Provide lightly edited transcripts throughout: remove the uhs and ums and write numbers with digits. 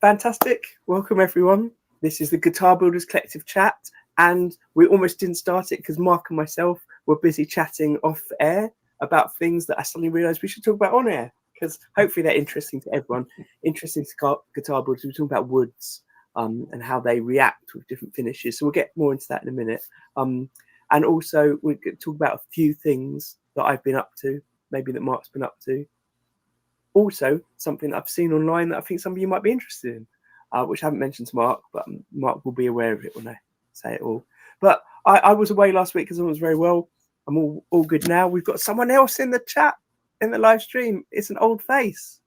Fantastic. Welcome, everyone. This is the Guitar Builders Collective chat, and we almost didn't start it because Mark and myself were busy chatting off air about things that I suddenly realised we should talk about on air, because hopefully they're interesting to everyone, interesting to guitar builders. We're talking about woods and how they react with different finishes. So we'll get more into that in a minute. And also we're going to talk about a few things that I've been up to, maybe that Mark's been up to. Also, something that I've seen online that I think some of you might be interested in, which I haven't mentioned to Mark, but Mark will be aware of it when I say it all. But I was away last week because I was very well. I'm all good now. We've got someone else in the chat, in the live stream. It's an old face.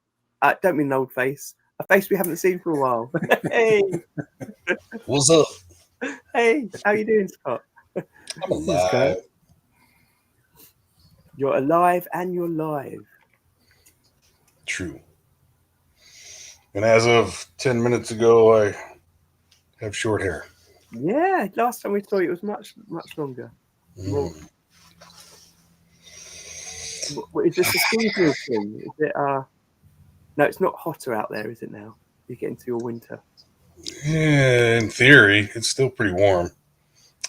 Don't mean an old face. A face we haven't seen for a while. Hey. What's up? Hey, how you doing, Scott? I'm alive. You're alive and you're live. True. And as of 10 minutes ago, I have short hair. Yeah, last time we saw you, it was much longer. Well, is this a seasonal thing? Is it? No, it's not hotter out there, is it now? You get into your winter. Yeah, in theory, it's still pretty warm.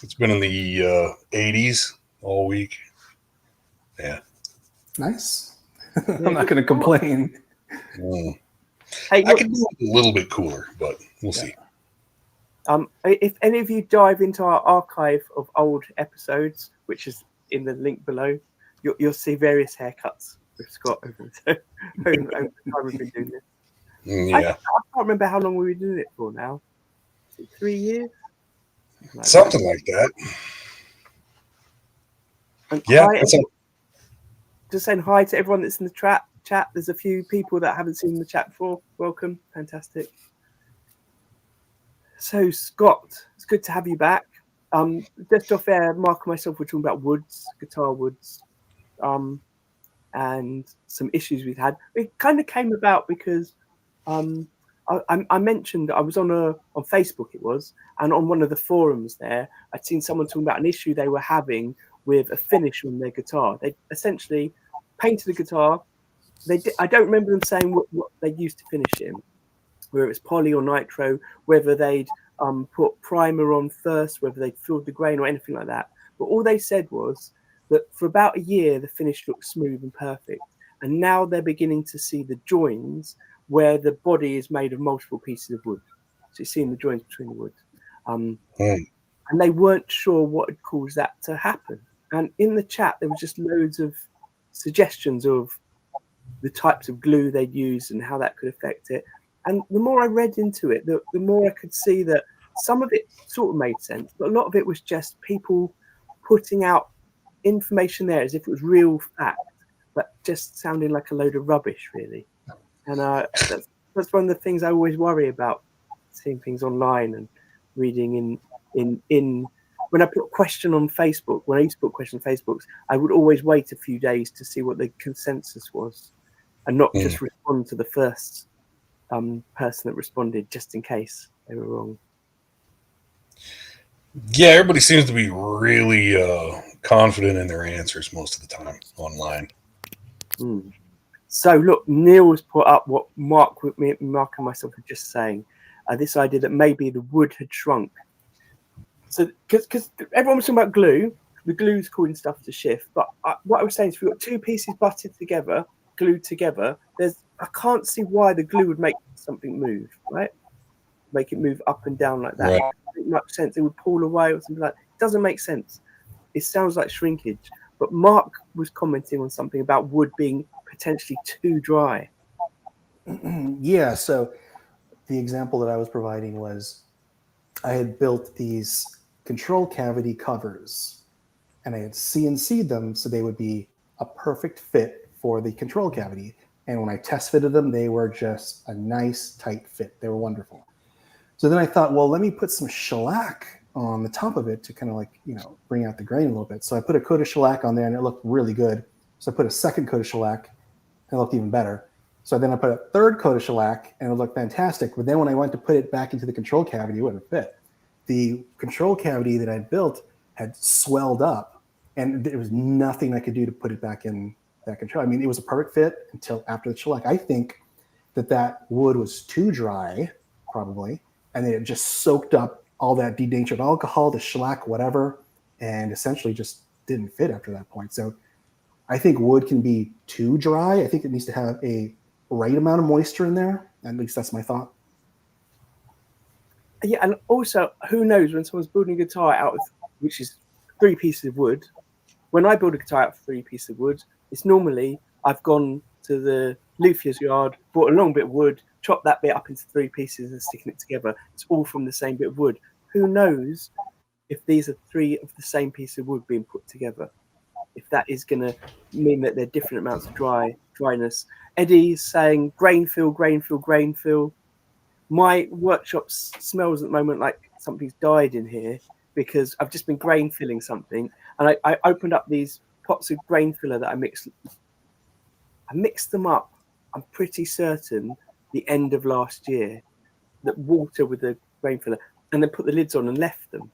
It's been in the 80s all week. Yeah. Nice. I'm not going to complain. Hey, I can do it a little bit cooler, but we'll see. If any of you dive into our archive of old episodes, which is in the link below, you'll see various haircuts with Scott over the time we've been doing this. Yeah. I can't remember how long we were doing it for now. Is it 3 years? Something like that. And Yeah. Just saying hi to everyone that's in the chat. There's a few people that haven't seen the chat before. Welcome. Fantastic. So, Scott, it's good to have you back. Just off air, Mark and myself were talking about woods, guitar woods, and some issues we've had. It kind of came about because I mentioned I was on Facebook, it was, and on one of the forums there, I'd seen someone talking about an issue they were having with a finish on their guitar. They essentially painted a guitar. I don't remember them saying what they used to finish it in, whether it's poly or nitro, whether they'd put primer on first, whether they'd filled the grain or anything like that. But all they said was that for about a year, the finish looked smooth and perfect. And now they're beginning to see the joins where the body is made of multiple pieces of wood. So you're seeing the joins between the wood. And they weren't sure what had caused that to happen. And in the chat, there was just loads of suggestions of the types of glue they'd use and how that could affect it. And the more I read into it, the more I could see that some of it sort of made sense, but a lot of it was just people putting out information there as if it was real fact, but just sounding like a load of rubbish, really. And that's one of the things I always worry about, seeing things online and reading in when I put a question on Facebook, when I used to put questions on Facebook, I would always wait a few days to see what the consensus was and not just respond to the first person that responded just in case they were wrong. Yeah, everybody seems to be really confident in their answers most of the time online. So look, Neil has put up what Mark and myself were just saying, this idea that maybe the wood had shrunk. So because everyone was talking about glue, the glue's causing stuff to shift. But what I was saying is, if we've got two pieces butted together, glued together, I can't see why the glue would make something move, right? Make it move up and down like that. Right. It doesn't make much sense. It would pull away or something like that. It doesn't make sense. It sounds like shrinkage. But Mark was commenting on something about wood being potentially too dry. Yeah, so the example that I was providing was I had built these control cavity covers and I had CNC'd them so they would be a perfect fit for the control cavity. And when I test fitted them, they were just a nice tight fit. They were wonderful. So then I thought, well, let me put some shellac on the top of it to kind of like, bring out the grain a little bit. So I put a coat of shellac on there and it looked really good. So I put a second coat of shellac and it looked even better. So then I put a third coat of shellac and it looked fantastic. But then when I went to put it back into the control cavity, it wouldn't fit. The control cavity that I built had swelled up and there was nothing I could do to put it back in that control. I mean, it was a perfect fit until after the shellac. I think that wood was too dry probably, and then it just soaked up all that denatured alcohol, the shellac, whatever, and essentially just didn't fit after that point. So I think wood can be too dry. I think it needs to have a right amount of moisture in there. At least that's my thought. Yeah, and also, who knows, when someone's building a guitar out of, which is 3 pieces of wood, when I build a guitar out of 3 pieces of wood, it's normally I've gone to the luthier's yard, bought a long bit of wood, chopped that bit up into 3 pieces and sticking it together. It's all from the same bit of wood. Who knows if these are 3 of the same piece of wood being put together? If that is going to mean that they're different amounts of dryness. Eddie's saying grain fill, grain fill, grain fill. My workshop smells at the moment like something's died in here because I've just been grain filling something, and I opened up these pots of grain filler that I mixed them up. I'm pretty certain the end of last year, that water with the grain filler, and then put the lids on and left them,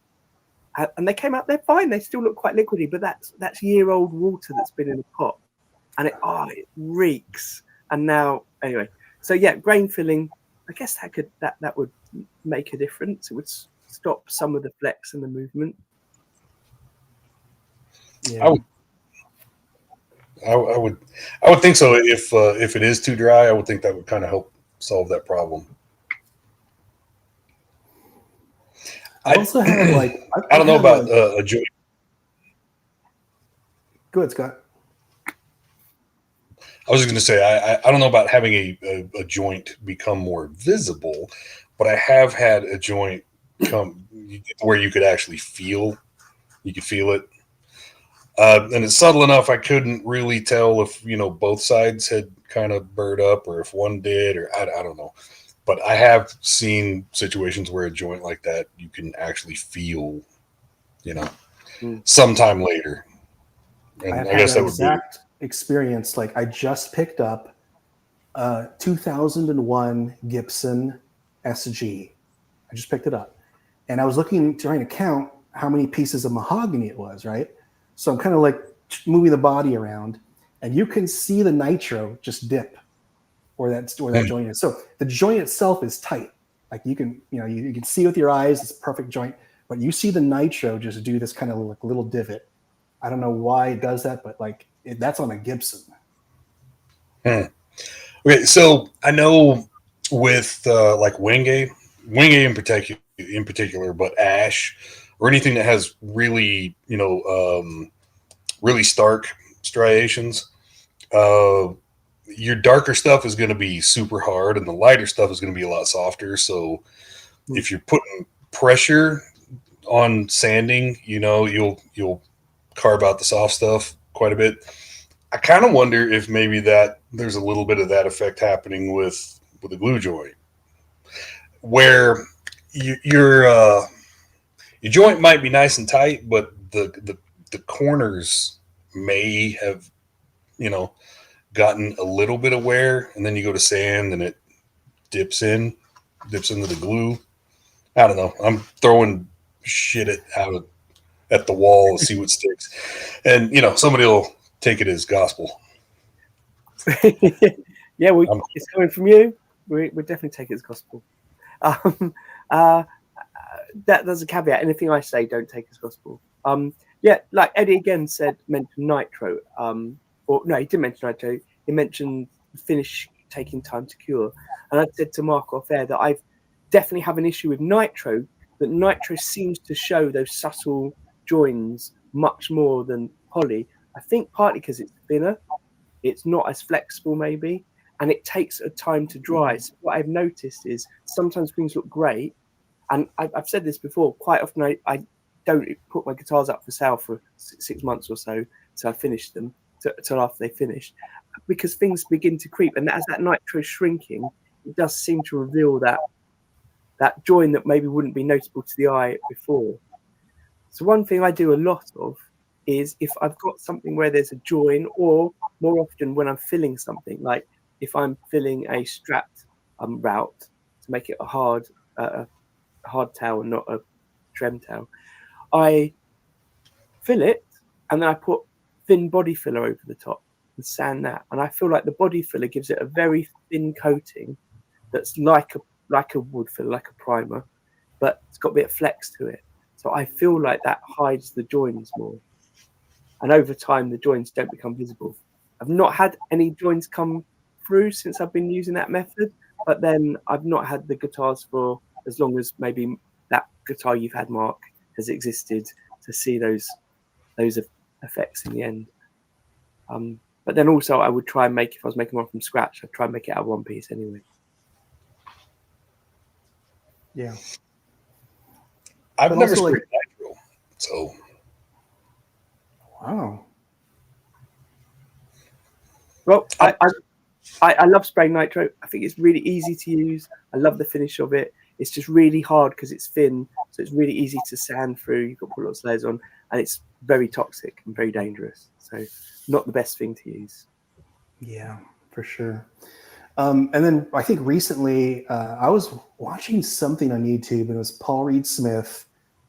and they came out. They're fine. They still look quite liquidy, but that's year-old water that's been in a pot, and it reeks. And now, anyway, so yeah, grain filling. I guess that would make a difference. It would stop some of the flex and the movement. Yeah. I would think so. If it is too dry, I would think that would kind of help solve that problem. I also have like I don't know about a joint. Go ahead, Scott. I was just going to say, I don't know about having a joint become more visible, but I have had a joint come where you could actually feel it. And it's subtle enough I couldn't really tell if, both sides had kind of burred up or if one did, or I don't know. But I have seen situations where a joint like that you can actually feel, sometime later. And I guess that would be experience. Like I just picked up a 2001 Gibson SG. I just picked it up, and I was trying to count how many pieces of mahogany it was, right? So I'm kind of like moving the body around, and you can see the nitro just dip where that joint is. So the joint itself is tight. Like you can see with your eyes, it's a perfect joint, but you see the nitro just do this kind of like little divot. I don't know why it does that, but that's on a Gibson. Okay, so I know with like Wenge in particular, but ash or anything that has really really stark striations, your darker stuff is going to be super hard, and the lighter stuff is going to be a lot softer. So if you're putting pressure on sanding, you'll carve out the soft stuff quite a bit. I kind of wonder if maybe that there's a little bit of that effect happening with a glue joint, where your joint might be nice and tight, but the corners may have gotten a little bit of wear, and then you go to sand and it dips into the glue. I don't know. I'm throwing shit at the wall to see what sticks, and somebody will take it as gospel. Yeah, it's coming from you. We definitely take it as gospel. There's a caveat. Anything I say, don't take as gospel. Yeah, like Eddie again mentioned nitro. Or no, he didn't mention nitro. He mentioned the finish taking time to cure. And I said to Mark off air that I've definitely have an issue with nitro. That nitro seems to show those subtle joins much more than poly. I think partly because it's thinner, it's not as flexible maybe, and it takes a time to dry. So what I've noticed is sometimes things look great, and I've said this before, quite often I don't put my guitars up for sale for 6 months or so I finish them till after they finish, because things begin to creep, and as that nitro shrinking, it does seem to reveal that join that maybe wouldn't be noticeable to the eye before. So one thing I do a lot of is if I've got something where there's a join, or more often when I'm filling something, like if I'm filling a strapped route to make it a hard tail and not a trem tail, I fill it and then I put thin body filler over the top and sand that. And I feel like the body filler gives it a very thin coating that's like like a wood filler, like a primer, but it's got a bit of flex to it. So I feel like that hides the joins more. And over time, the joins don't become visible. I've not had any joins come through since I've been using that method, but then I've not had the guitars for as long as maybe that guitar you've had, Mark, has existed to see those effects in the end. But then also I would try and make, if I was making one from scratch, I'd try and make it out of one piece anyway. Yeah. I've But never also, sprayed nitro, so wow. Well, I love spraying nitro. I think it's really easy to use. I love the finish of it. It's just really hard because it's thin, so it's really easy to sand through. You've got to put lots of layers on, and it's very toxic and very dangerous. So not the best thing to use. Yeah, for sure. And then I think recently I was watching something on YouTube, and it was Paul Reed Smith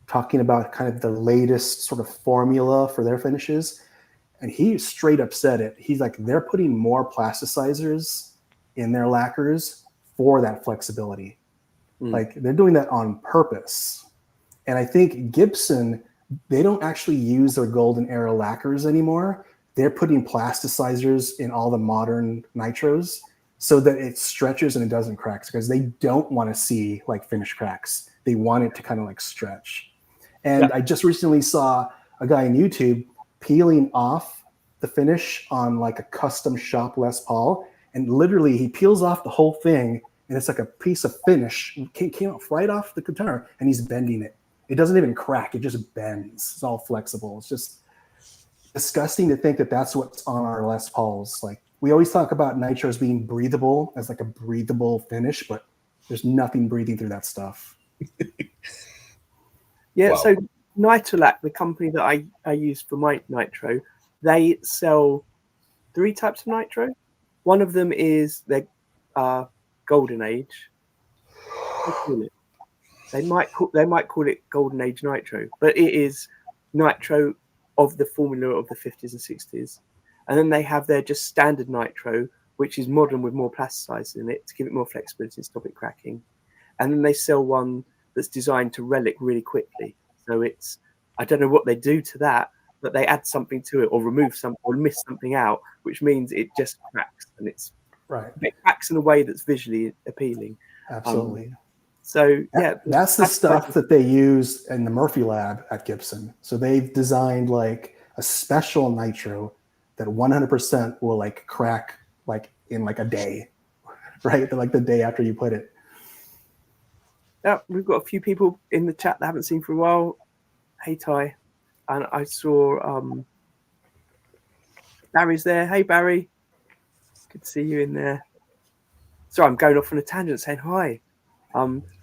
talking about kind of the latest sort of formula for their finishes. And he straight up said it. He's like, they're putting more plasticizers in their lacquers for that flexibility. Like they're doing that on purpose. And I think Gibson, they don't actually use their golden era lacquers anymore. They're putting plasticizers in all the modern nitros so that it stretches and it doesn't crack, because they don't want to see like finish cracks. They want it to kind of like stretch. And I just recently saw a guy on YouTube peeling off the finish on like a custom shop Les Paul. And literally he peels off the whole thing, and it's like a piece of finish came off right off the guitar, and he's bending it. It doesn't even crack. It just bends. It's all flexible. It's just disgusting to think that that's what's on our Les Pauls. Like, we always talk about nitros being breathable as like a breathable finish, but there's nothing breathing through that stuff. Yeah, Wow. so Nitrolac, the company that I use for my nitro, they sell 3 types of nitro. One of them is their Golden Age. They might call it Golden Age nitro, but it is nitro of the formula of the 50s and 60s. And then they have their just standard nitro, which is modern with more plasticizers in it to give it more flexibility and stop it cracking. And then they sell one that's designed to relic really quickly. So it's, I don't know what they do to that, but they add something to it or remove something or miss something out, which means it just cracks, and it's right. It cracks in a way that's visually appealing. Absolutely. So yeah, that's the stuff that they use in the Murphy lab at Gibson. So they've designed like a special nitro that 100% will like crack like in like a day, right? Like the day after you put it. Yeah, we've got a few people in the chat that I haven't seen for a while. Hey Ty, and I saw Barry's there. Hey Barry, good to see you in there. Sorry, I'm going off on a tangent saying hi.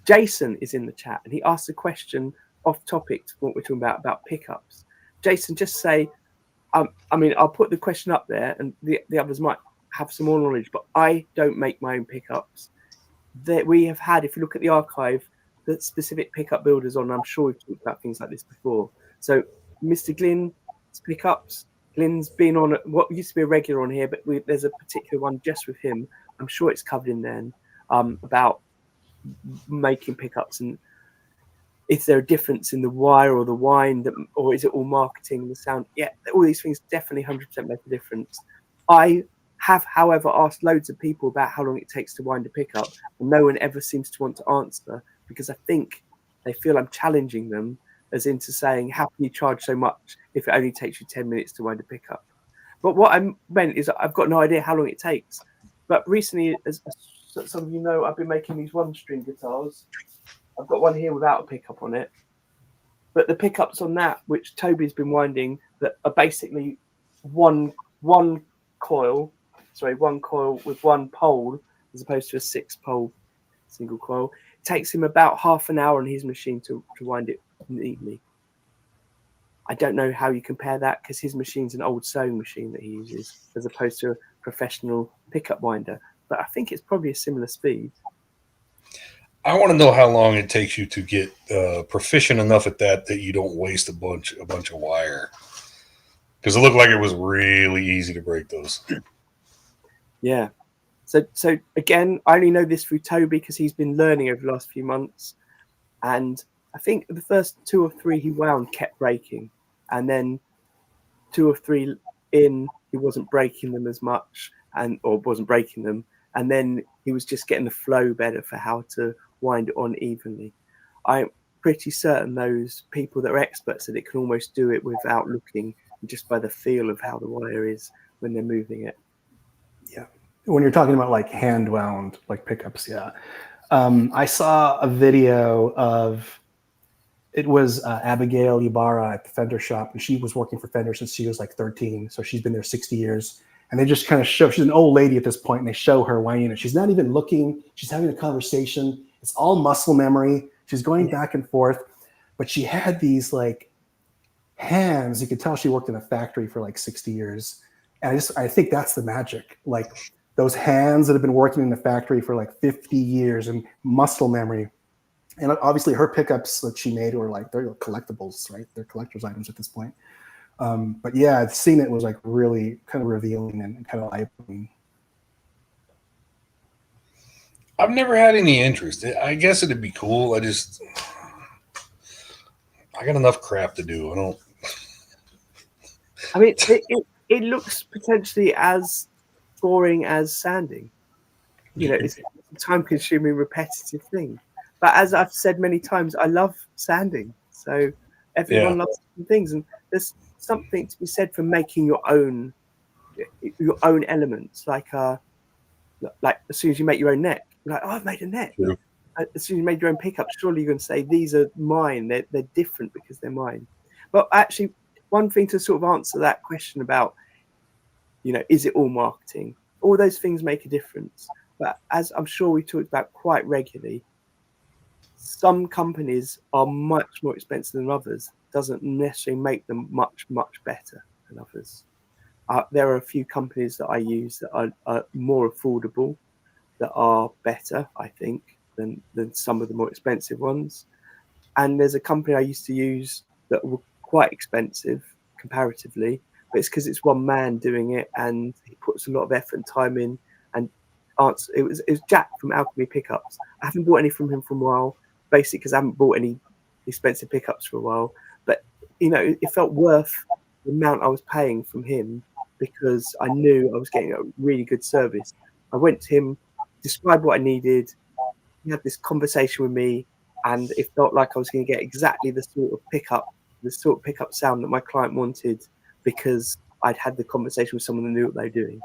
Jason is in the chat, and he asked a question off topic to what we're talking about pickups. Jason, just say, I mean, I'll put the question up there, and the others might have some more knowledge, but I don't make my own pickups. That we have had, if you look at the archive, the specific pickup builders on. I'm sure we've talked about things like this before. So, Mr. Glynn's pickups. Glynn's been on what used to be a regular on here, but there's a particular one just with him. I'm sure it's covered in then about making pickups, and is there a difference in the wire or the wind, or is it all marketing, the sound? Yeah, all these things definitely 100% make a difference. I have, however, asked loads of people about how long it takes to wind a pickup, and no one ever seems to want to answer, because I think they feel I'm challenging them, as into saying, how can you charge so much if it only takes you 10 minutes to wind a pickup? But what I meant is I've got no idea how long it takes. But recently, as some of you know, I've been making these one-string guitars. I've got one here without a pickup on it. But the pickups on that, which Toby's been winding, that are basically one coil with one pole, as opposed to a 6-pole single coil. It takes him about half an hour on his machine to wind it neatly. I don't know how you compare that, because his machine's an old sewing machine that he uses, as opposed to a professional pickup winder. But I think it's probably a similar speed. I want to know how long it takes you to get proficient enough at that you don't waste a bunch of wire. Because it looked like it was really easy to break those. Yeah. So again, I only know this through Toby because he's been learning over the last few months. And I think the first 2 or 3 he wound kept breaking. And then 2 or 3 in, he wasn't breaking them as much or wasn't breaking them. And then he was just getting the flow better for how to wind it on evenly. I'm pretty certain those people that are experts at it can almost do it without looking, just by the feel of how the wire is when they're moving it. Yeah. When you're talking about like hand wound, like pickups, yeah. I saw a video of, it was Abigail Ibarra at the Fender shop, and she was working for Fender since she was like 13. So she's been there 60 years. And they just kind of show, she's an old lady at this point, and they show her winding it. She's not even looking, she's having a conversation. It's all muscle memory. She's going back and forth, but she had these like hands. You could tell she worked in a factory for like 60 years. And I think that's the magic. Like those hands that have been working in the factory for like 50 years and muscle memory. And obviously her pickups that she made were like, they're collectibles, right? They're collector's items at this point. But yeah, seeing it was like really kind of revealing and kind of eye-opening. I've never had any interest. I guess it'd be cool. I got enough crap to do. I mean, it looks potentially as boring as sanding. You know, it's a time-consuming, repetitive thing. But as I've said many times, I love sanding. So everyone loves different things, and there's something to be said for making your own elements. Like as soon as you make your own neck, you're like, oh, I've made a neck. True. As soon as you made your own pickup, surely you're going to say these are mine. They're different because they're mine. But actually, one thing to sort of answer that question about, you know, is it all marketing? All those things make a difference. But as I'm sure we talked about quite regularly, some companies are much more expensive than others. Doesn't necessarily make them much better than others. There are a few companies that I use that are more affordable, that are better, I think, than some of the more expensive ones. And there's a company I used to use that were quite expensive comparatively, but it's because it's one man doing it, and he puts a lot of effort and time in. And it was Jack from Alchemy Pickups. I haven't bought any from him for a while, basically because I haven't bought any expensive pickups for a while. But you know, it felt worth the amount I was paying from him because I knew I was getting a really good service. I went to him, described what I needed. He had this conversation with me, and it felt like I was going to get exactly the sort of pickup sound that my client wanted because I'd had the conversation with someone that knew what they were doing.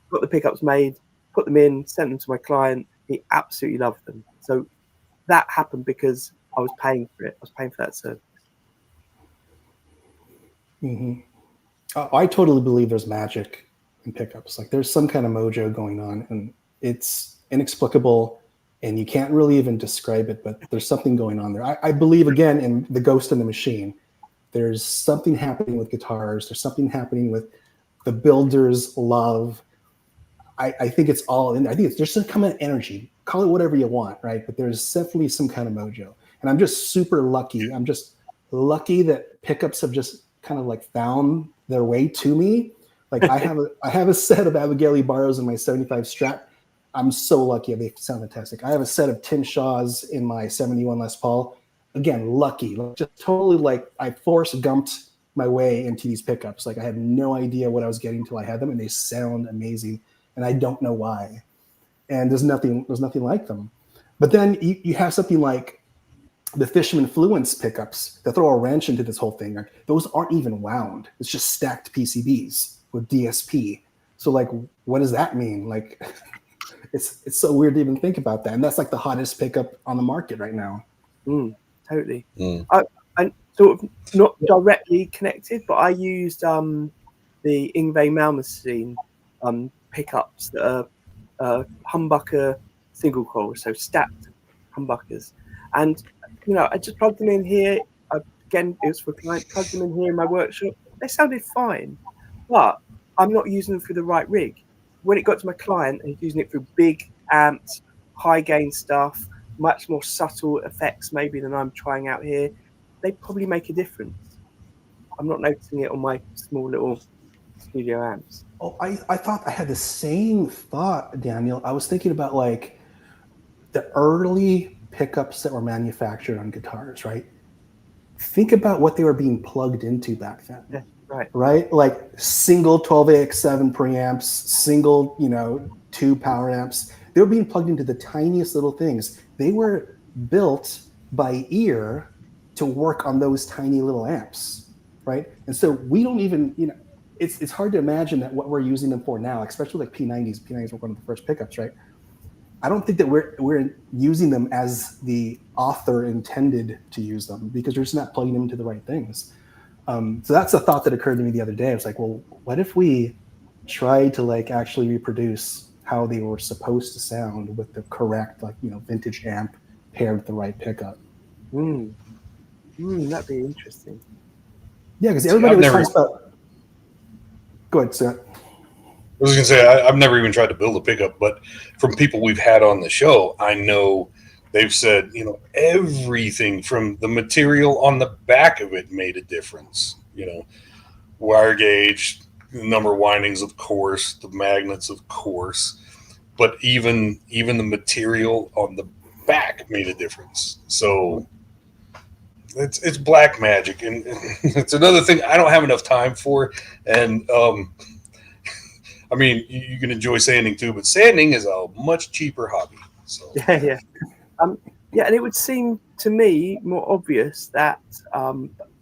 Got the pickups made, put them in, sent them to my client. He absolutely loved them. So that happened because I was paying for it. I was paying for that service. Mm-hmm. I totally believe there's magic in pickups. Like there's some kind of mojo going on, and it's inexplicable, and you can't really even describe it, but there's something going on there. I believe, again, in the ghost in the machine. There's something happening with guitars. There's something happening with the builder's love. I think it's all in. I think there's some kind of energy. Call it whatever you want, right? But there's definitely some kind of mojo. And I'm just super lucky. I'm just lucky that pickups have just kind of like found their way to me. Like I have a set of Abigail Ibarras in my 75 Strat. I'm so lucky. They sound fantastic. I have a set of Tim Shaws in my 71 Les Paul. Again, lucky. Just totally like I Forrest Gumped my way into these pickups. Like I had no idea what I was getting until I had them, and they sound amazing. And I don't know why. And there's nothing like them. But then you have something like the Fishman Fluence pickups that throw a wrench into this whole thing. Like, those aren't even wound. It's just stacked PCBs with DSP. So like, what does that mean? Like, it's so weird to even think about that. And that's like the hottest pickup on the market right now. Totally. I sort of not directly connected, but I used the Yngwie Malmsteen pickups that are humbucker single coil, so stacked humbuckers. And you know, I just plugged them in here. Again, it was for a client. Plugged them in here in my workshop. They sounded fine, but I'm not using them through the right rig. When it got to my client, and he's using it through big amps, high gain stuff, much more subtle effects maybe than I'm trying out here. They probably make a difference. I'm not noticing it on my small little studio amps. Oh, I thought I had the same thought, Daniel. I was thinking about like the early pickups that were manufactured on guitars, right? Think about what they were being plugged into back then. Yeah, right. Right? Like single 12AX7 preamps, single, 2 power amps. They were being plugged into the tiniest little things. They were built by ear to work on those tiny little amps, right? And so we don't even, it's hard to imagine that what we're using them for now, especially like P90s. P90s were one of the first pickups, right? I don't think that we're using them as the author intended to use them because we're just not plugging them into the right things. So that's a thought that occurred to me the other day. I was like, well, what if we tried to like actually reproduce how they were supposed to sound with the correct, like, vintage amp paired with the right pickup? That'd be interesting. Yeah, because everybody was talking about. Go ahead, Scott. I was going to say, I've never even tried to build a pickup, but from people we've had on the show, I know they've said, everything from the material on the back of it made a difference. Wire gauge, the number of windings, of course, the magnets, of course, but even the material on the back made a difference. So it's black magic, and it's another thing I don't have enough time for. And I mean, you can enjoy sanding too, but sanding is a much cheaper hobby. So Yeah. And it would seem to me more obvious that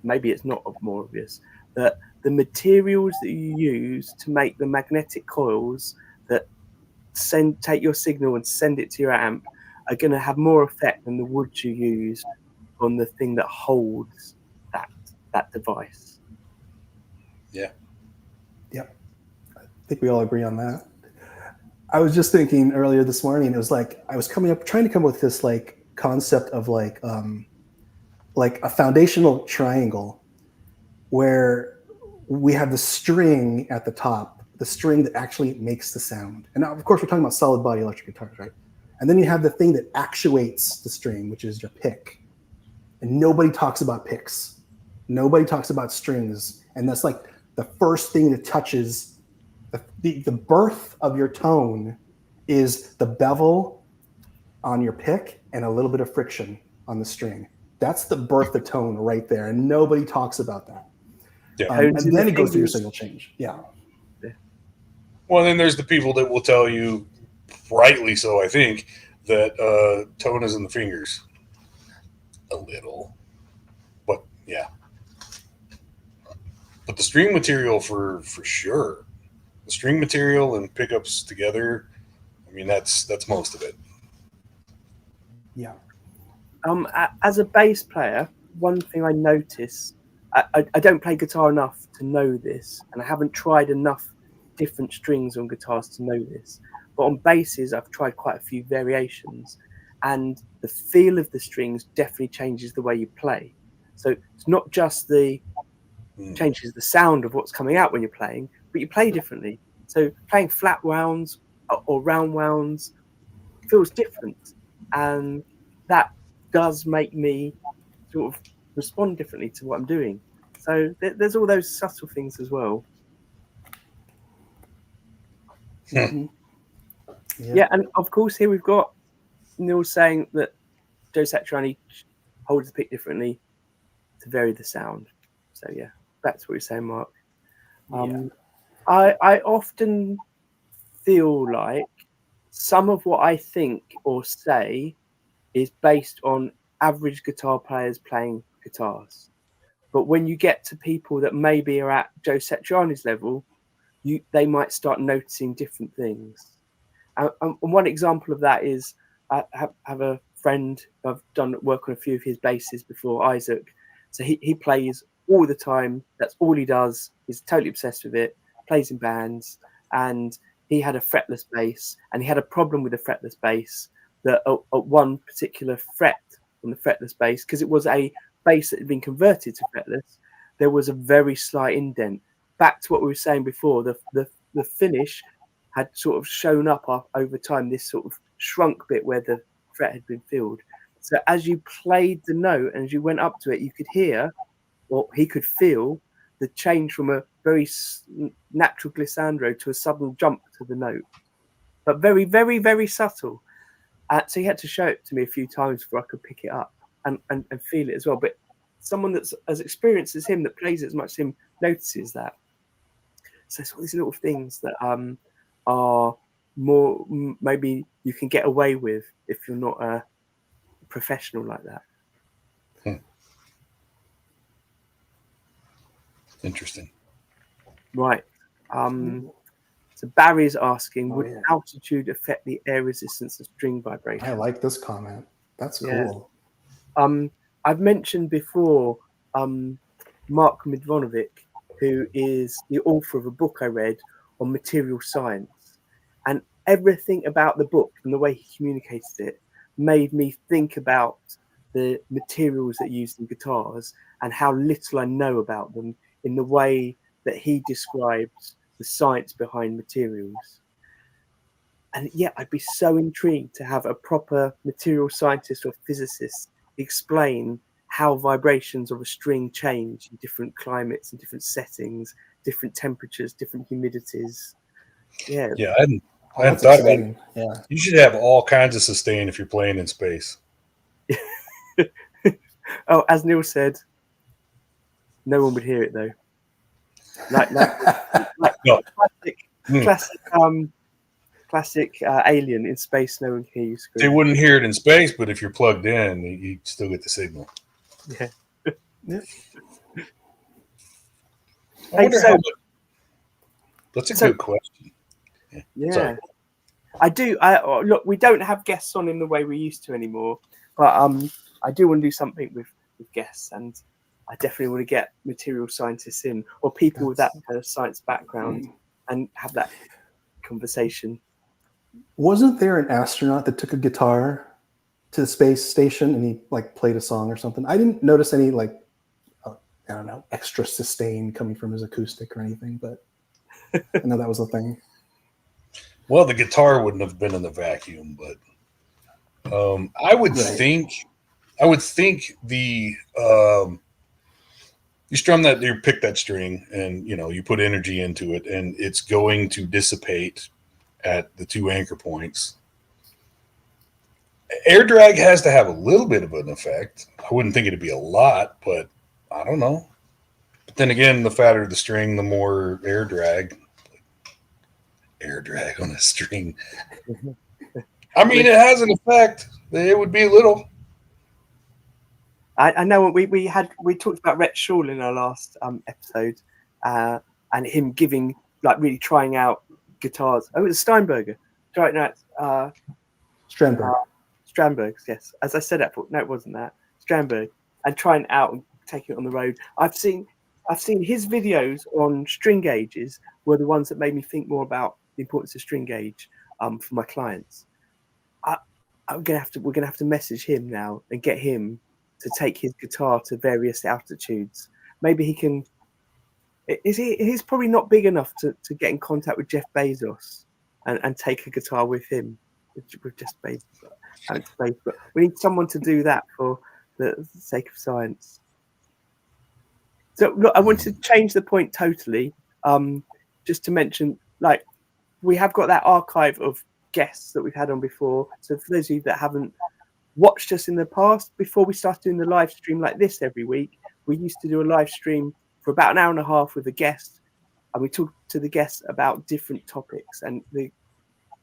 maybe it's not more obvious that the materials that you use to make the magnetic coils that take your signal and send it to your amp are going to have more effect than the wood you use on the thing that holds that device. Yeah. Yep. I think we all agree on that. I was just thinking earlier this morning, it was like I was trying to come up with this like concept of like a foundational triangle where we have the string at the top, the string that actually makes the sound. And now, of course, we're talking about solid body electric guitars, right? And then you have the thing that actuates the string, which is your pick. And nobody talks about picks. Nobody talks about strings. And that's like the first thing that touches the birth of your tone is the bevel on your pick and a little bit of friction on the string. That's the birth of tone right there. And nobody talks about that. Yeah. And then it goes through your signal change. Yeah. Well, then there's the people that will tell you, rightly so, I think, that tone is in the fingers. A little. But yeah. But the string material for sure. The string material and pickups together, I mean, that's most of it. Yeah. As a bass player, one thing I notice, I don't play guitar enough to know this, and I haven't tried enough different strings on guitars to know this. But on basses, I've tried quite a few variations, and the feel of the strings definitely changes the way you play. So it's not just changes the sound of what's coming out when you're playing, but you play differently. So playing flat wounds or round wounds feels different, and that does make me sort of respond differently to what I'm doing. So there's all those subtle things as well. Mm-hmm. Yeah, and of course here we've got Neil saying that Joe Satriani holds the pick differently to vary the sound. So yeah, that's what you're saying, Mark. I often feel like some of what I think or say is based on average guitar players playing guitars. But when you get to people that maybe are at Joe Satriani's level, they might start noticing different things. And one example of that is I have a friend I've done work on a few of his basses before, Isaac. So he plays all the time. That's all he does. He's totally obsessed with it, plays in bands. And he had a fretless bass, and he had a problem with a fretless bass that at one particular fret on the fretless bass, because it was a bass that had been converted to fretless, there was a very slight indent. Back to what we were saying before, the finish had sort of shown up over time, this sort of shrunk bit where the fret had been filled. So as you played the note and as you went up to it, you could hear, or he could feel, the change from a very natural glissando to a sudden jump to the note, but very, very, very subtle. So he had to show it to me a few times before I could pick it up and feel it as well. But someone that's as experienced as him, that plays it as much as him, notices that. So it's all these little things that are more maybe you can get away with if you're not a professional like that. Interesting. Right. So Barry's asking, would altitude affect the air resistance of string vibration? I like this comment. That's cool. I've mentioned before Mark Midvonovic, who is the author of a book I read on material science, and everything about the book and the way he communicated it made me think about the materials that are used in guitars and how little I know about them in the way that he describes the science behind materials. And yeah, I'd be so intrigued to have a proper material scientist or physicist explain how vibrations of a string change in different climates and different settings, different temperatures, different humidities. Yeah. Yeah, I hadn't thought about it. Yeah. You should have all kinds of sustain if you're playing in space. Oh, as Neil said, no one would hear it though. Like no. Classic Alien in space. No one can hear you scream. They wouldn't hear it in space, but if you're plugged in, you still get the signal. Yeah. I wonder how much. That's a good question. Yeah. Sorry. I do. Look, we don't have guests on in the way we used to anymore, but I do want to do something with guests, and I definitely want to get material scientists in or people with that kind of science background and have that conversation. Wasn't there an astronaut that took a guitar to the space station and he like played a song or something? I didn't notice any like I don't know, extra sustain coming from his acoustic or anything, but I know that was a thing. Well, the guitar wouldn't have been in the vacuum, but I would think the you strum that, you pick that string, and you put energy into it, and it's going to dissipate at the two anchor points. Air drag has to have a little bit of an effect. I wouldn't think it'd be a lot, but I don't know. But then again, the fatter the string, the more air drag. Air drag on a string. I mean, it has an effect. It would be a little. I know we talked about Rhett Shaw in our last episode, and him giving really trying out guitars. Oh, it was Steinberger. Trying out Strandberg, yes. As I said, no, it wasn't that. Strandberg, and trying it out and taking it on the road. I've seen his videos on string gauges were the ones that made me think more about the importance of string gauge for my clients. We're gonna have to message him now and get him to take his guitar to various altitudes. Maybe he can. He's probably not big enough to get in contact with Jeff Bezos and take a guitar with him, with Jeff Bezos. But we need someone to do that for the sake of science. So look, I want to change the point totally. Just to mention, we have got that archive of guests that we've had on before. So for those of you that haven't watched us in the past, before we started doing the live stream like this every week, we used to do a live stream for about an hour and a half with a guest, and we talked to the guests about different topics. And the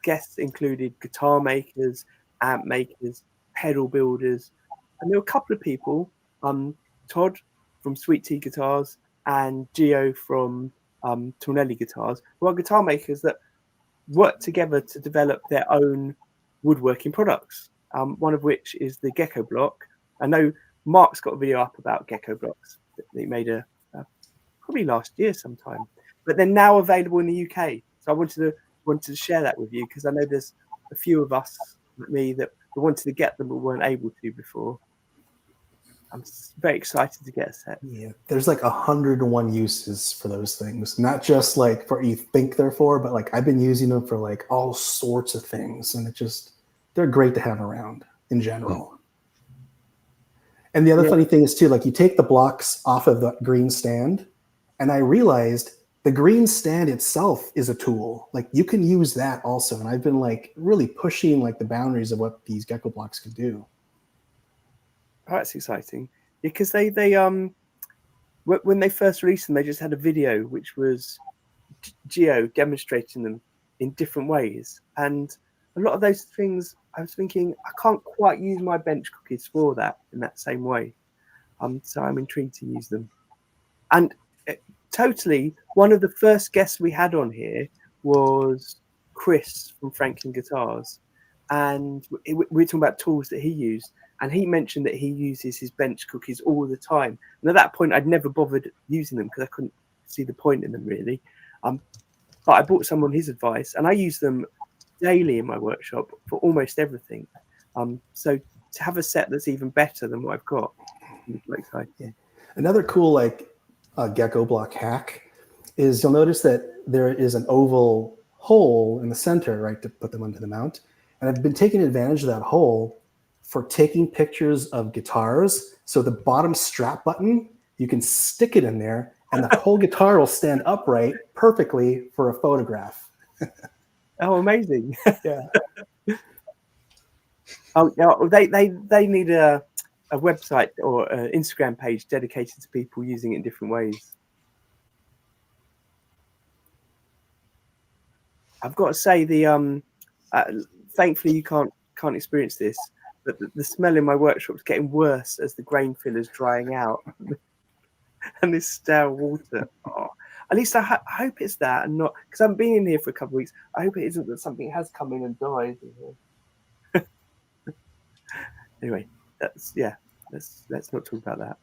guests included guitar makers, amp makers, pedal builders, and there were a couple of people, Todd from Sweet Tea Guitars and Gio from Tornelli Guitars, who are guitar makers that work together to develop their own woodworking products. One of which is the Geko block. I know Mark's got a video up about Geko blocks that he made probably last year sometime, but they're now available in the UK. So I wanted to share that with you because I know there's a few of us, like me, that wanted to get them but weren't able to before. I'm very excited to get a set. Yeah, there's 101 uses for those things, not just for what you think they're for, but I've been using them for all sorts of things, and they're great to have around in general. And the other funny thing is too, you take the blocks off of the green stand And I realized the green stand itself is a tool. Like you can use that also. And I've been like really pushing like the boundaries of what these Geko blocks can do. Oh, that's exciting. Because they when they first released them, they just had a video which was Geo demonstrating them in different ways. And a lot of those things, I was thinking, I can't quite use my bench cookies for that in that same way. So I'm intrigued to use them. And totally, one of the first guests we had on here was Chris from Franklin Guitars. And we were talking about tools that he used. And he mentioned that he uses his bench cookies all the time. And at that point, I'd never bothered using them because I couldn't see the point in them really. But I bought some on his advice, and I use them daily in my workshop for almost everything. So to have a set that's even better than what I've got, I'm excited. Yeah. Another cool like Geko block hack is you'll notice that there is an oval hole in the center, right, to put them onto the mount. And I've been taking advantage of that hole for taking pictures of guitars. So the bottom strap button, you can stick it in there and the whole guitar will stand upright perfectly for a photograph. Oh, amazing. Yeah. Oh, yeah, they need a website or an Instagram page dedicated to people using it in different ways. I've got to say thankfully you can't experience this, but the smell in my workshop is getting worse as the grain filler's drying out. And this stale water. Oh, at least I hope it's that, and not because I've been in here for a couple of weeks. I hope it isn't that something has come in and died. Anyway, let's not talk about that.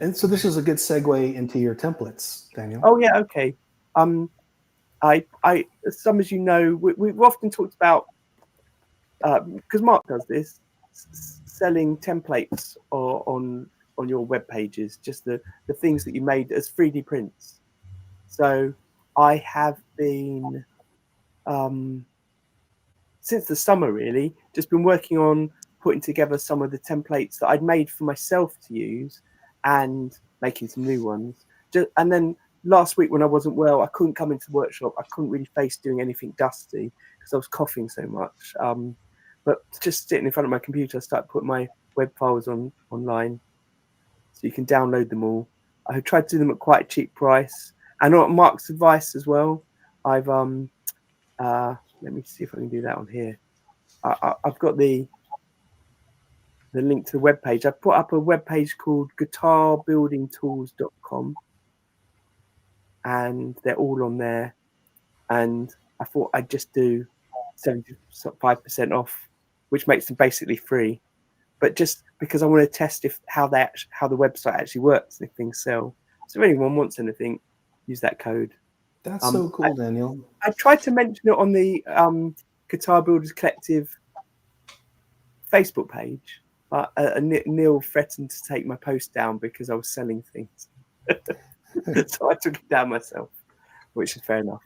And so this is a good segue into your templates, Daniel. Oh yeah, okay. I some as you know, we've often talked about because Mark does this, selling templates on your web pages, just the things that you made as 3D prints. So I have been since the summer really just been working on putting together some of the templates that I'd made for myself to use and making some new ones. And then last week when I wasn't well, I couldn't come into the workshop. I couldn't really face doing anything dusty because I was coughing so much. But just sitting in front of my computer, I started putting my web files online so you can download them all. I tried to do them at quite a cheap price. And on Mark's advice as well, I've let me see if I can do that on here. I've got the link to the webpage. I've put up a webpage called guitarbuildingtools.com and they're all on there. And I thought I'd just do 75% off, which makes them basically free. But just because I want to test how the website actually works and if things sell. So if anyone wants anything, use that code. That's so cool, Daniel. I tried to mention it on the Guitar Builders Collective Facebook page, but Neil threatened to take my post down because I was selling things. So I took it down myself, which is fair enough.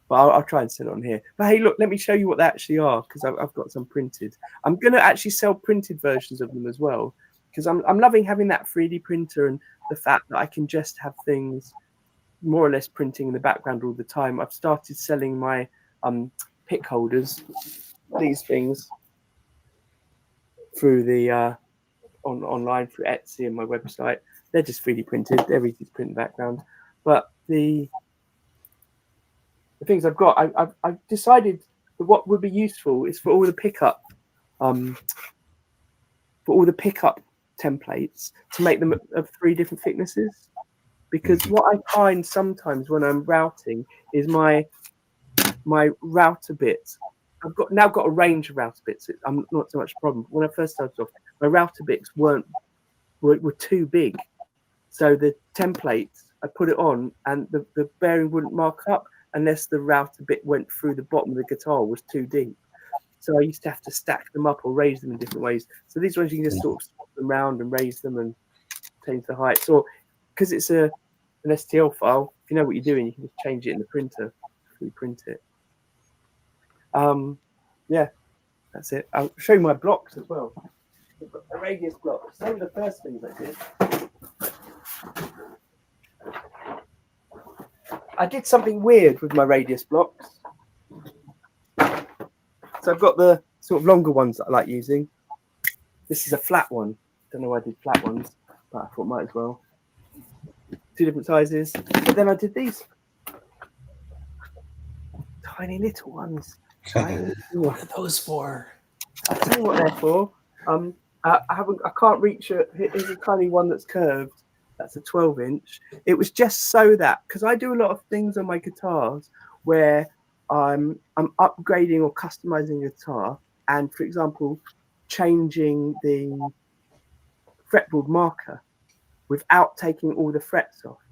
But I'll try and sell it on here. But hey, look, let me show you what they actually are because I've got some printed. I'm going to actually sell printed versions of them as well because I'm loving having that 3D printer and the fact that I can just have things more or less printing in the background all the time. I've started selling my pick holders, these things, through the online through Etsy and my website. They're just 3D printed. They're easy to print in the background. But the things I've got, I've decided that what would be useful is for all the pickup templates to make them of 3 different thicknesses. Because what I find sometimes when I'm routing is my router bits. I've now got a range of router bits. I'm not so much a problem. When I first started off, my router bits were too big. So the templates, I put it on and the bearing wouldn't mark up unless the router bit went through the bottom of the guitar was too deep. So I used to have to stack them up or raise them in different ways. So these ones you can just sort of swap them around and raise them and change the height. So because it's an STL file, if you know what you're doing, you can just change it in the printer before you print it. Yeah, that's it. I'll show you my blocks as well. The radius blocks. They were the first things I did. I did something weird with my radius blocks. So I've got the sort of longer ones that I like using. This is a flat one. Don't know why I did flat ones, but I thought might as well. 2 different sizes. But then I did these tiny little ones. What are those for? I'll tell you what they're for. I can't reach it. Here's a tiny one that's curved. That's a 12-inch. It was just so that, because I do a lot of things on my guitars where I'm upgrading or customizing a guitar, and for example, changing the fretboard marker without taking all the frets off.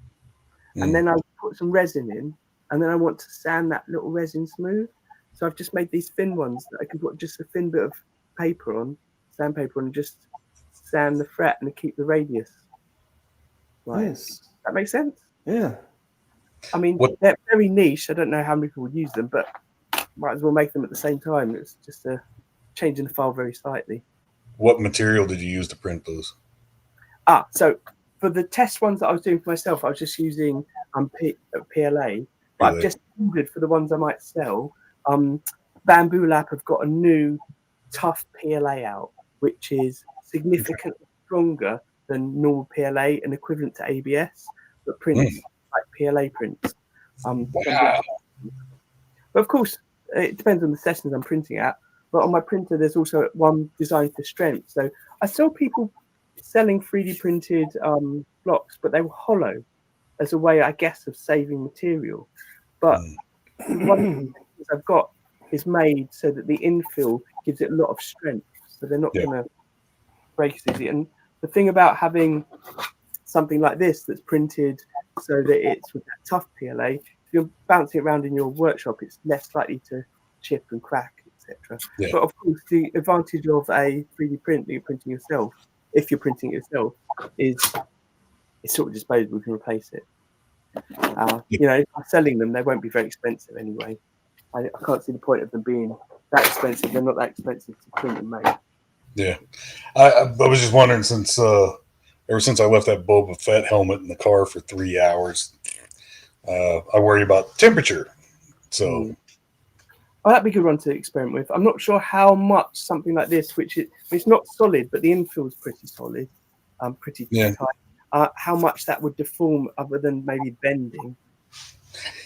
And then I put some resin in, and then I want to sand that little resin smooth. So I've just made these thin ones that I can put just a thin bit of paper on, sandpaper, and just sand the fret and keep the radius. Right. Nice. That makes sense? Yeah. I mean, they're very niche. I don't know how many people would use them, but might as well make them at the same time. It's just a change in the file very slightly. What material did you use to print those? So for the test ones that I was doing for myself, I was just using PLA. But I've just ordered for the ones I might sell. Bamboo Lab have got a new tough PLA out, which is significantly stronger than normal PLA and equivalent to ABS, but prints like PLA prints. But of course, it depends on the sessions I'm printing at. But on my printer, there's also one designed for strength. So I saw people selling 3D printed blocks, but they were hollow as a way, I guess, of saving material. But one of the things I've got is made so that the infill gives it a lot of strength, so they're not going to break as easy. And the thing about having something like this that's printed so that it's with that tough PLA, if you're bouncing it around in your workshop, it's less likely to chip and crack, etc. But of course, the advantage of a 3D print that you're printing yourself, if you're printing it yourself, is it's sort of disposable. You can replace it. You know, if I'm selling them, they won't be very expensive anyway. I can't see the point of them being that expensive. They're not that expensive to print and make. Yeah, I was just wondering, since ever since I left that Boba Fett helmet in the car for 3 hours, I worry about temperature. So, oh, that'd be a good one to experiment with. I'm not sure how much something like this, which it's not solid, but the infill is pretty solid, pretty tight. How much that would deform, other than maybe bending.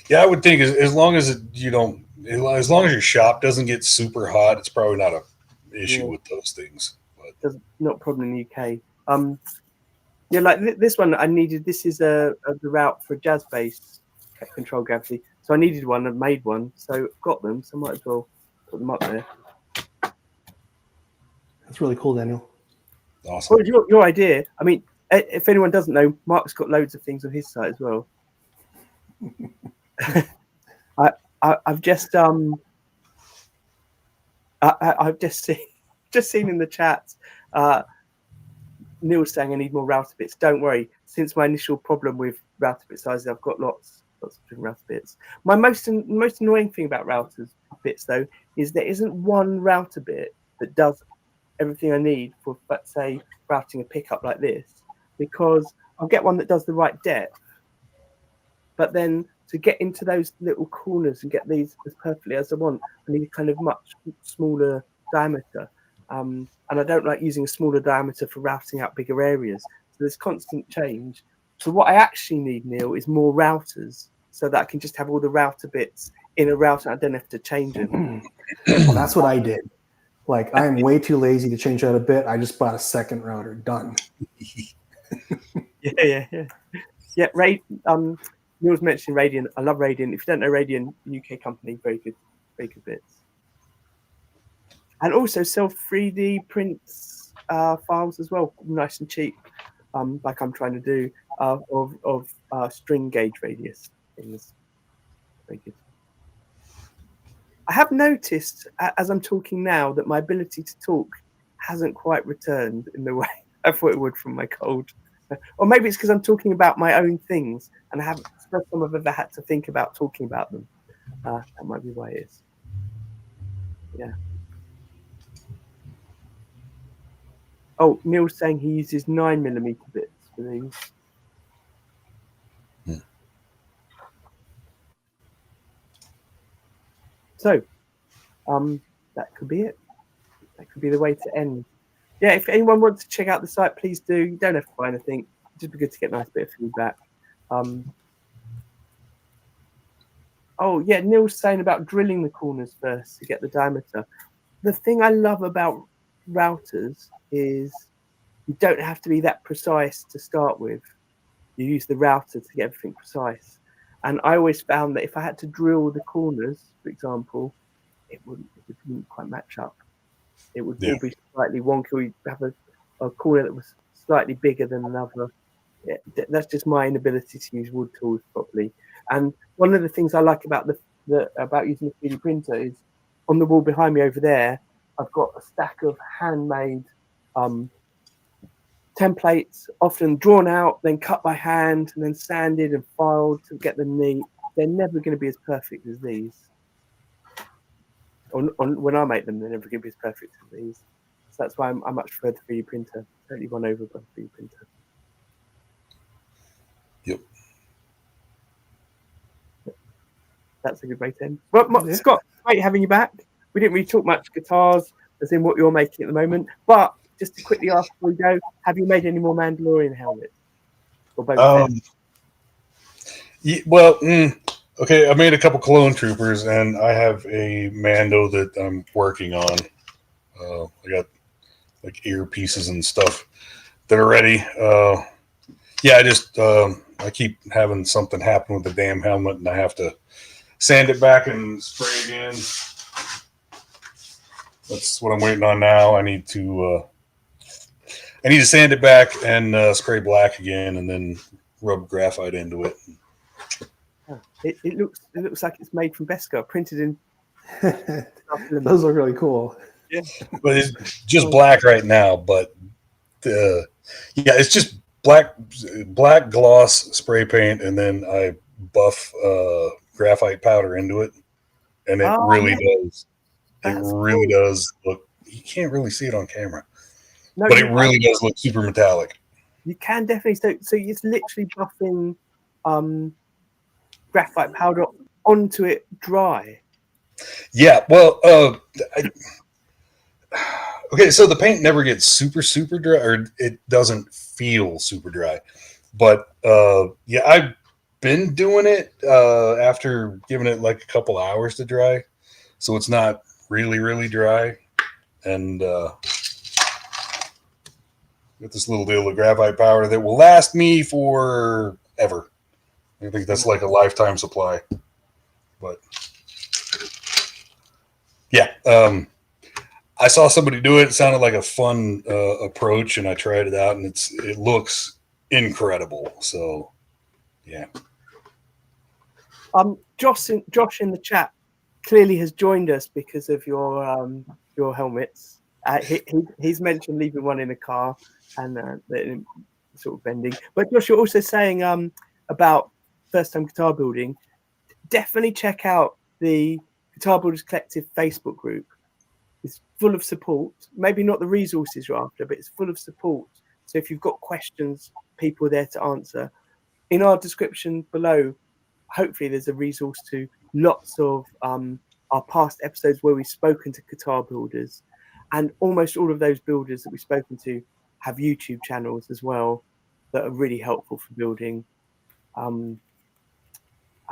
Yeah, I would think as long as as long as your shop doesn't get super hot, it's probably not a issue with those things. But there's not a problem in the UK. Yeah, like this one I needed. This is the route for a jazz bass control gravity. So I needed one and made one. So got them. So I might as well put them up there. That's really cool, Daniel. Awesome. What was your idea? I mean, if anyone doesn't know, Mark's got loads of things on his site as well. I've just I've just seen in the chat Neil saying I need more router bits. Don't worry, since my initial problem with router bit sizes, I've got lots of different router bits. My most annoying thing about routers bits though is there isn't one router bit that does everything I need for, let's say, routing a pickup like this, because I'll get one that does the right depth, but then to get into those little corners and get these as perfectly as I want, I need a kind of much smaller diameter. And I don't like using a smaller diameter for routing out bigger areas. So there's constant change. So what I actually need, Neil, is more routers so that I can just have all the router bits in a router. I don't have to change them. Well, that's what I did. Like, I'm way too lazy to change out a bit. I just bought a second router. Done. Yeah. Neil's mentioning Radian. I love Radian. If you don't know Radian, UK company, very good bits. And also sell 3D prints files as well, nice and cheap, like I'm trying to do, of string gauge radius things. Very good. I have noticed as I'm talking now that my ability to talk hasn't quite returned in the way I thought it would from my cold. Or maybe it's because I'm talking about my own things and I haven't, it's the first time I've ever had to think about talking about them. That might be why it is. Yeah. Oh, Neil's saying he uses 9mm bits for these. So, that could be it. That could be the way to end. Yeah, if anyone wants to check out the site, please do. You don't have to buy anything. It'd just be good to get a nice bit of feedback. Oh, yeah, Neil's saying about drilling the corners first to get the diameter. The thing I love about routers is you don't have to be that precise to start with. You use the router to get everything precise. And I always found that if I had to drill the corners, for example, it wouldn't quite match up. It would all be slightly wonky. We'd have a corner that was slightly bigger than another. Yeah, that's just my inability to use wood tools properly. And one of the things I like about about using the 3D printer is on the wall behind me over there, I've got a stack of handmade templates, often drawn out, then cut by hand, and then sanded and filed to get them neat. They're never going to be as perfect as these. When I make them, they're never going to be as perfect as these. So that's why I much prefer the 3D printer. Totally won over by the 3D printer. Yep. That's a good way to end. Well, Scott, great having you back. We didn't really talk much guitars, as in what you're making at the moment. But just to quickly ask before we go, have you made any more Mandalorian helmets? Or both? Okay, I made a couple clone troopers, and I have a Mando that I'm working on. I got like earpieces and stuff that are ready. I keep having something happen with the damn helmet, and I have to sand it back and spray again. That's what I'm waiting on now. I need to sand it back and spray black again, and then rub graphite into it. It looks like it's made from Beskar, printed in. Those are really cool. Yeah, but it's just black right now. But it's just black gloss spray paint, and then I buff graphite powder into it, and it really does. It really does look. You can't really see it on camera, but it really does look super metallic. You can definitely. So it's literally buffing graphite powder onto it dry. Yeah, well, okay, so the paint never gets super dry, or it doesn't feel super dry. But I've been doing it after giving it like a couple hours to dry, so it's not really dry. And got this little deal of graphite powder that will last me forever. I think that's like a lifetime supply. But yeah, I saw somebody do it. It sounded like a fun approach, and I tried it out, and it looks incredible. So yeah. Josh in the chat clearly has joined us because of your helmets. He's mentioned leaving one in a car and sort of bending. But Josh, you're also saying about first-time guitar building. Definitely check out the Guitar Builders Collective Facebook group. It's full of support. Maybe not the resources you're after, but it's full of support. So if you've got questions, people are there to answer. In our description below, hopefully there's a resource to lots of our past episodes where we've spoken to guitar builders. And almost all of those builders that we've spoken to have YouTube channels as well that are really helpful for building.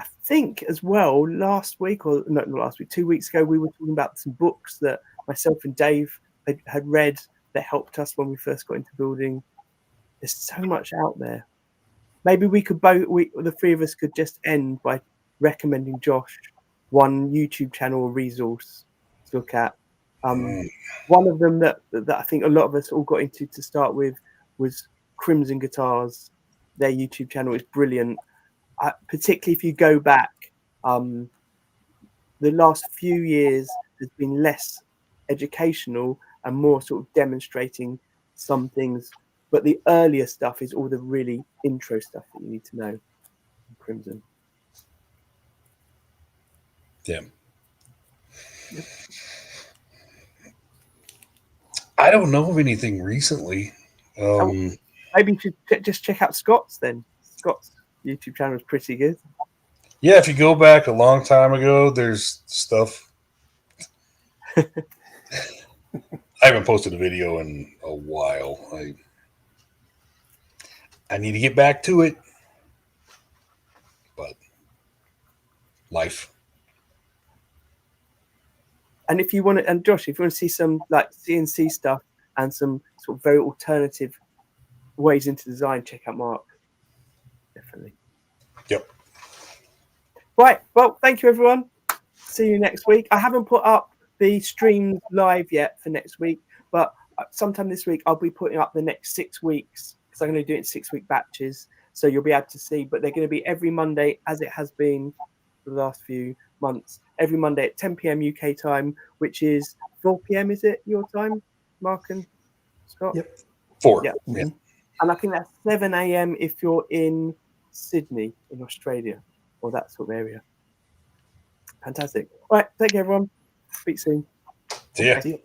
I think as well, 2 weeks ago, we were talking about some books that myself and Dave had read that helped us when we first got into building. There's so much out there. Maybe the three of us could just end by recommending Josh one YouTube channel or resource to look at. One of them that I think a lot of us all got into to start with was Crimson Guitars. Their YouTube channel is brilliant. Particularly if you go back, the last few years has been less educational and more sort of demonstrating some things. But the earlier stuff is all the really intro stuff that you need to know. Crimson. Yeah. Yep. I don't know of anything recently. Maybe you should just check out Scott's then. Scott's YouTube channel is pretty good. Yeah, if you go back a long time ago, there's stuff I haven't posted a video in a while. I need to get back to it, but life. And if you want to, and Josh, if you want to see some like CNC stuff and some sort of very alternative ways into design, check out Mark. Definitely. Yep. Right. Well, thank you, everyone. See you next week. I haven't put up the stream live yet for next week, but sometime this week I'll be putting up the next 6 weeks because I'm going to do it in 6-week batches. So you'll be able to see, but they're going to be every Monday as it has been for the last few months. Every Monday at 10 p.m. UK time, which is 4 p.m. Is it your time, Mark and Scott? Yep. 4. Yeah. Mm-hmm. Yeah. And I think that's 7 a.m. if you're in Sydney, in Australia, or that sort of area. Fantastic. All right. Take care, everyone. Speak soon. See ya. See you.